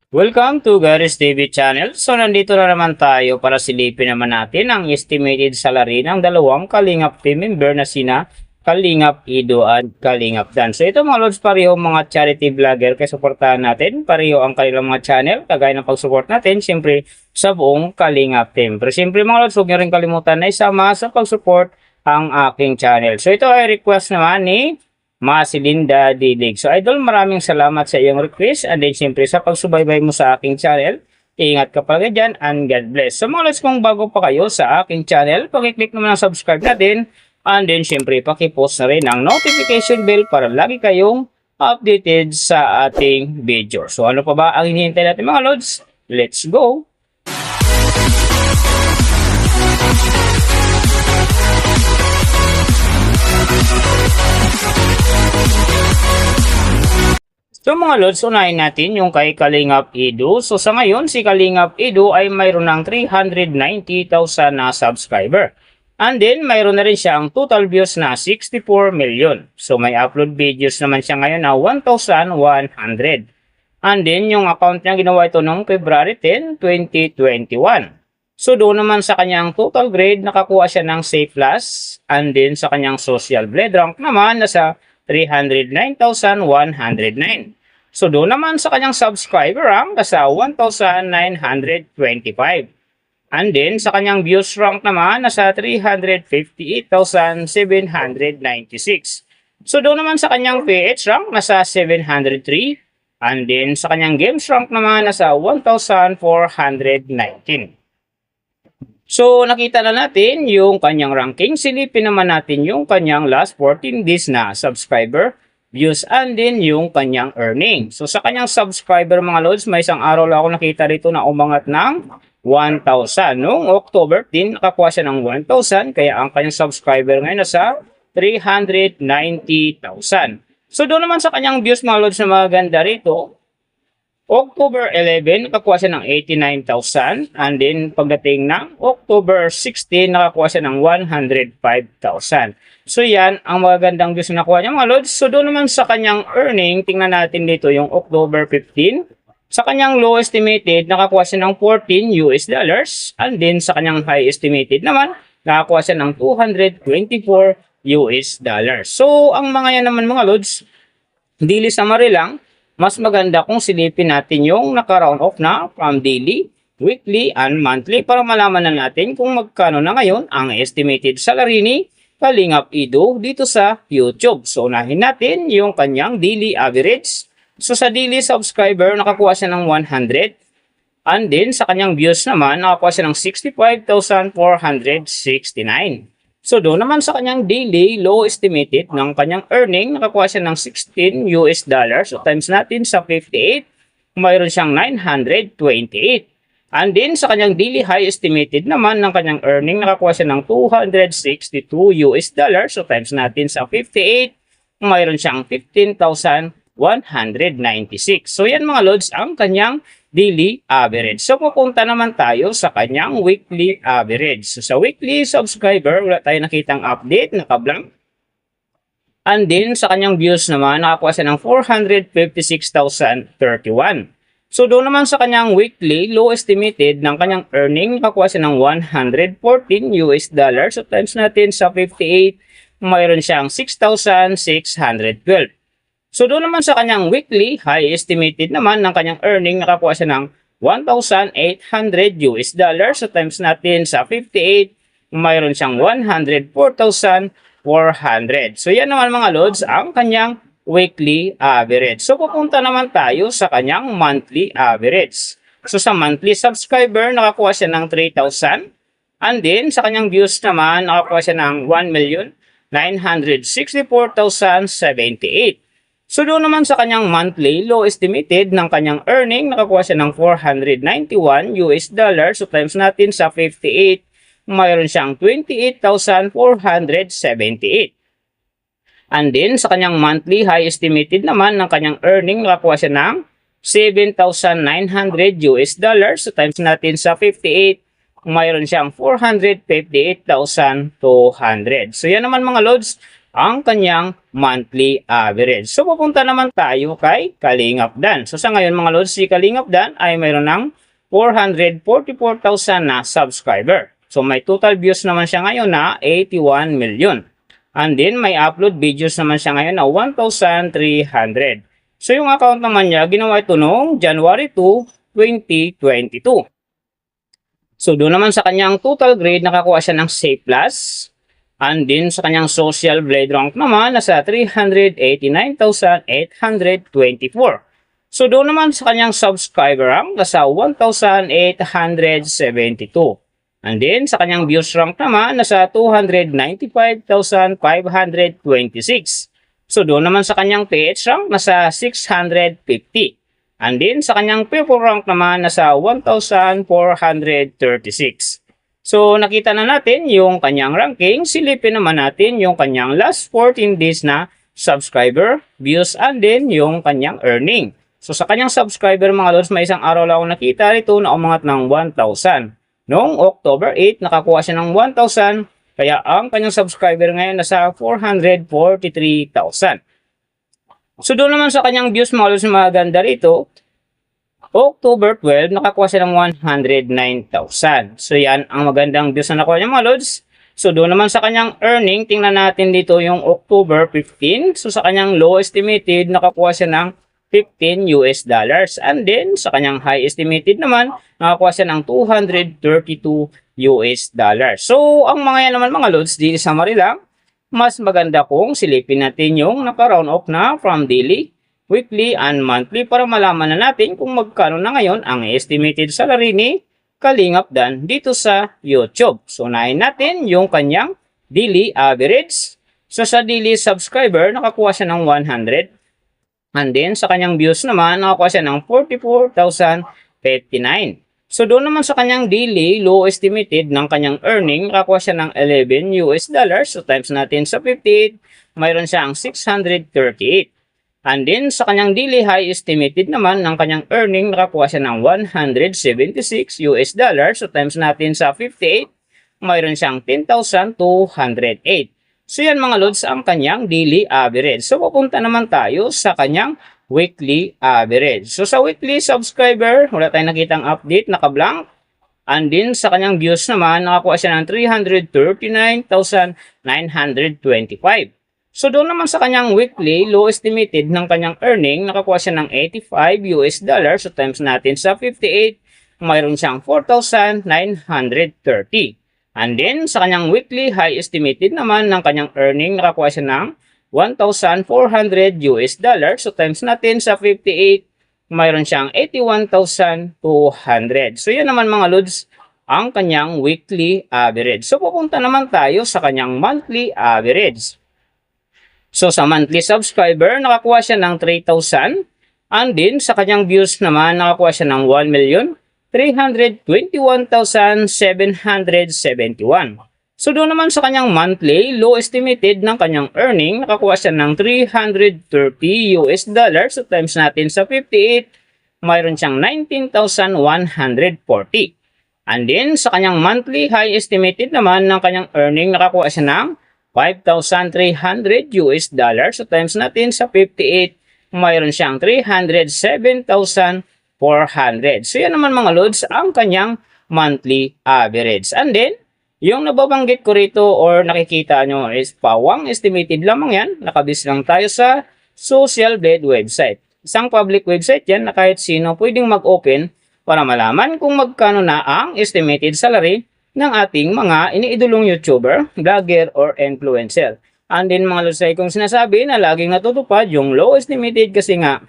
Welcome to Garis TV channel. So nandito na naman tayo para silipin naman natin ang estimated salary ng dalawang Kalingap team member na sina Kalingap Ido at Kalingap Dan. So ito mga lods, pareho mga charity vlogger kaya suportahan natin. Pareho ang kanilang mga channel kagaya ng pag-support natin siyempre sa buong Kalingap team. Pero siyempre mga lods, huwag nyo rin kalimutan na isama sa pag-support ang aking channel. So ito ay request naman ni Masilinda Dilig. So idol, maraming salamat sa iyong request and then siyempre sa pagsubaybay mo sa aking channel. Ingat ka palagi dyan and God bless. So mga lods, kung bago pa kayo sa aking channel, pakiclick naman ang subscribe natin and then siyempre pakipost na rin ang notification bell para lagi kayong updated sa ating video. So ano pa ba ang hinihintay natin mga lods? Let's go! So mga lods, unahin natin yung kay Kalingap Ido. So sa ngayon, si Kalingap Ido ay mayroon ng 390,000 na subscriber. And then, mayroon na rin siyang total views na 64 million. So may upload videos naman siya ngayon na 1,100. And then, yung account niya ginawa ito noong February 10, 2021. So doon naman sa kanyang total grade, nakakuha siya ng C+. And then sa kanyang social blade rank naman, nasa 309,109. So doon naman sa kanyang subscriber rank, nasa 1,925. And then sa kanyang views rank naman, nasa 358,796. So doon naman sa kanyang PH rank, nasa 703. And then sa kanyang games rank naman, nasa 1,419. So, nakita na natin yung kanyang ranking. Silipin naman natin yung kanyang last 14 days na subscriber views and then yung kanyang earning. So, sa kanyang subscriber mga lods, may isang araw lang ako nakita rito na umangat ng 1,000. Noong October 10, nakakuha siya ng 1,000. Kaya ang kanyang subscriber ngayon nasa 390,000. So, doon naman sa kanyang views mga lods na maganda rito, October 11, nakakuha siya ng 89,000. And then, pagdating ng October 16, nakakuha siya ng 105,000. So, yan ang magagandang views na nakuha niya mga lods. So, doon naman sa kanyang earning, tingnan natin dito yung October 15. Sa kanyang low estimated, nakakuha siya ng 14 US dollars. And then, sa kanyang high estimated naman, nakakuha siya ng 224 US dollars. So, ang mga yan naman mga lods, daily summary lang. Mas maganda kung silipin natin yung naka-round off na from daily, weekly, and monthly para malaman na natin kung magkano na ngayon ang estimated salary ni Kalingap Ido dito sa YouTube. So, unahin natin yung kanyang daily average. So, sa daily subscriber, nakakuha siya ng 100. And then, sa kanyang views naman, nakakuha siya ng 65,469. So, doon naman sa kanyang daily low estimated ng kanyang earning, nakakuha siya ng 16 US dollars. So, times natin sa 58, mayroon siyang 928. And then, sa kanyang daily high estimated naman ng kanyang earning, nakakuha siya ng 262 US dollars. So, times natin sa 58, mayroon siyang 15,196. So, yan mga lods ang kanyang daily average. So, pupunta naman tayo sa kanyang weekly average. So, sa weekly subscriber, wala tayo nakitang update, nakablank. And then, sa kanyang views naman, nakakuha siya ng 456,031. So, doon naman sa kanyang weekly, low estimated ng kanyang earning, nakakuha siya ng 114 US dollars. So, times natin sa 58, mayroon siyang 6,612. So, doon naman sa kanyang weekly, high estimated naman ng kanyang earning, nakakuha siya ng 1,800 US dollars. So, times natin sa 58, mayroon siyang 104,400. So, yan naman mga lods, ang kanyang weekly average. So, pupunta naman tayo sa kanyang monthly average. So, sa monthly subscriber, nakakuha siya ng 3,000. And then, sa kanyang views naman, nakakuha siya ng 1,964,078. So, doon naman sa kanyang monthly, low estimated ng kanyang earning, nakakuha siya ng 491 US dollars. So, times natin sa 58, mayroon siyang 28,478. And then, sa kanyang monthly, high estimated naman ng kanyang earning, nakakuha siya ng 7,900 US dollars. So, times natin sa 58, mayroon siyang 458,200. So, yan naman mga lods, ang kanyang monthly average. So pupunta naman tayo kay Kalingap Dan. So sa ngayon mga lods, si Kalingap Dan ay mayroon ng 444,000 na subscriber. So may total views naman siya ngayon na 81 million. And then may upload videos naman siya ngayon na 1,300. So yung account naman niya, ginawa ito noong January 2, 2022. So doon naman sa kanyang total grade, nakakuha siya ng C+. And then sa kanyang social blade rank naman, nasa 389,824. So doon naman sa kanyang subscriber rank, nasa 1,872. And then sa kanyang views rank naman, nasa 295,526. So doon naman sa kanyang PH rank, nasa 650. And then sa kanyang people rank naman, nasa 1,436. So nakita na natin yung kanyang ranking. Silipin naman natin yung kanyang last 14 days na subscriber, views, and then yung kanyang earning. So sa kanyang subscriber mga lods, may isang araw lang ako nakita rito na umangat ng 1,000. Noong October 8, nakakuha siya ng 1,000. Kaya ang kanyang subscriber ngayon nasa 443,000. So doon naman sa kanyang views mga lods, maganda rito. October 12, nakakuha siya ng 109,000. So yan ang magandang views na nakuha niya mga lods. So doon naman sa kanyang earning, tingnan natin dito yung October 15. So sa kanyang low estimated, nakakuha siya ng $15. And then sa kanyang high estimated naman, nakakuha siya ng $232. So ang mga yan naman mga lods, di summary lang, mas maganda kung silipin natin yung naka-round off na from daily, weekly, and monthly para malaman na natin kung magkano na ngayon ang estimated salary ni Kalingap Dan dito sa YouTube. So unahin natin yung kanyang daily average. So sa daily subscriber, nakakuha siya ng 100. And then sa kanyang views naman, nakakuha siya ng 44,059. So doon naman sa kanyang daily low estimated ng kanyang earning, nakakuha siya ng $11. So times natin sa 58, mayroon siyang 638. And then sa kanyang daily high estimated naman ng kanyang earning, nakakuha siya ng $176. So times natin sa 58, mayroon siyang 10,208. So yan mga lods ang kanyang daily average. So pupunta naman tayo sa kanyang weekly average. So sa weekly subscriber, wala tayong nakitang update, naka-blank. And then sa kanyang views naman, nakakuha siya ng 339,925. So doon naman sa kanyang weekly, low estimated ng kanyang earning, nakakuha siya ng $85. So times natin sa 58, mayroon siyang 4,930. And then sa kanyang weekly high estimated naman ng kanyang earning, nakakuha siya ng $1,400. So times natin sa 58, mayroon siyang 81,200. So yan naman mga lods ang kanyang weekly average. So pupunta naman tayo sa kanyang monthly average. So sa monthly subscriber, nakakuha siya ng 3,000. And then sa kanyang views naman, nakakuha siya ng 1,321,771. So doon naman sa kanyang monthly, low estimated ng kanyang earning, nakakuha siya ng $330. So times natin sa 58, mayroon siyang 19,140. And then sa kanyang monthly high estimated naman ng kanyang earning, nakakuha siya ng $5,300. So times natin sa 58, mayroon siyang 307,400. So yan naman mga lods ang kanyang monthly average. And then, yung nababanggit ko rito or nakikita nyo is pawang estimated lamang yan. Nakabis lang tayo sa Social Blade website. Isang public website yan na kahit sino pwedeng mag-open para malaman kung magkano na ang estimated salary ng ating mga iniidolong YouTuber, vlogger, or influencer. And then mga lods, kung sinasabi na laging natutupad yung low estimated kasi nga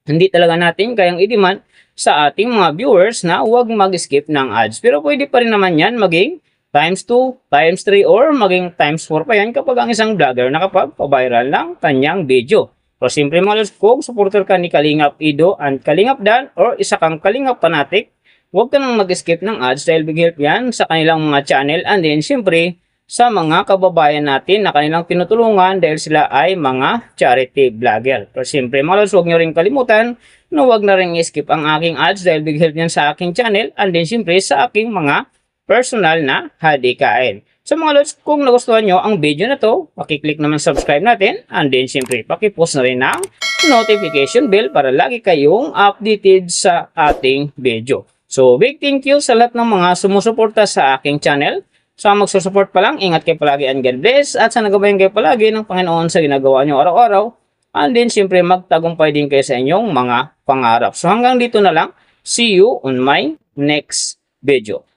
hindi talaga natin kayang i-demand sa ating mga viewers na huwag mag-skip ng ads. Pero pwede pa rin naman yan maging times 2, times 3, or maging times 4 pa yan kapag ang isang vlogger nakapag-viral ng kanyang video. So simple mga lods, kung supporter ka ni Kalingap Ido and Kalingap Dan or isa kang Kalingap fanatic, huwag ka nang mag-skip ng ads dahil big help yan sa kanilang mga channel and then siyempre sa mga kababayan natin na kanilang tinutulungan dahil sila ay mga charity vlogger. So siyempre mga lods, huwag nyo rin kalimutan na huwag na rin i-skip ang aking ads dahil big help yan sa aking channel and then siyempre sa aking mga personal na hadikain. Sa mga lods, kung nagustuhan nyo ang video na to, pakiclick naman subscribe natin, and then siyempre pakipost na rin ng notification bell para lagi kayong updated sa ating video. So, big thank you sa lahat ng mga sumusuporta sa aking channel. Sa magsusupport pa lang, ingat kayo palagi and God bless, at sana gabayan kayo palagi ng Panginoon sa ginagawa nyo araw-araw, and then siyempre magtagumpay din kayo sa inyong mga pangarap. So hanggang dito na lang, see you on my next video.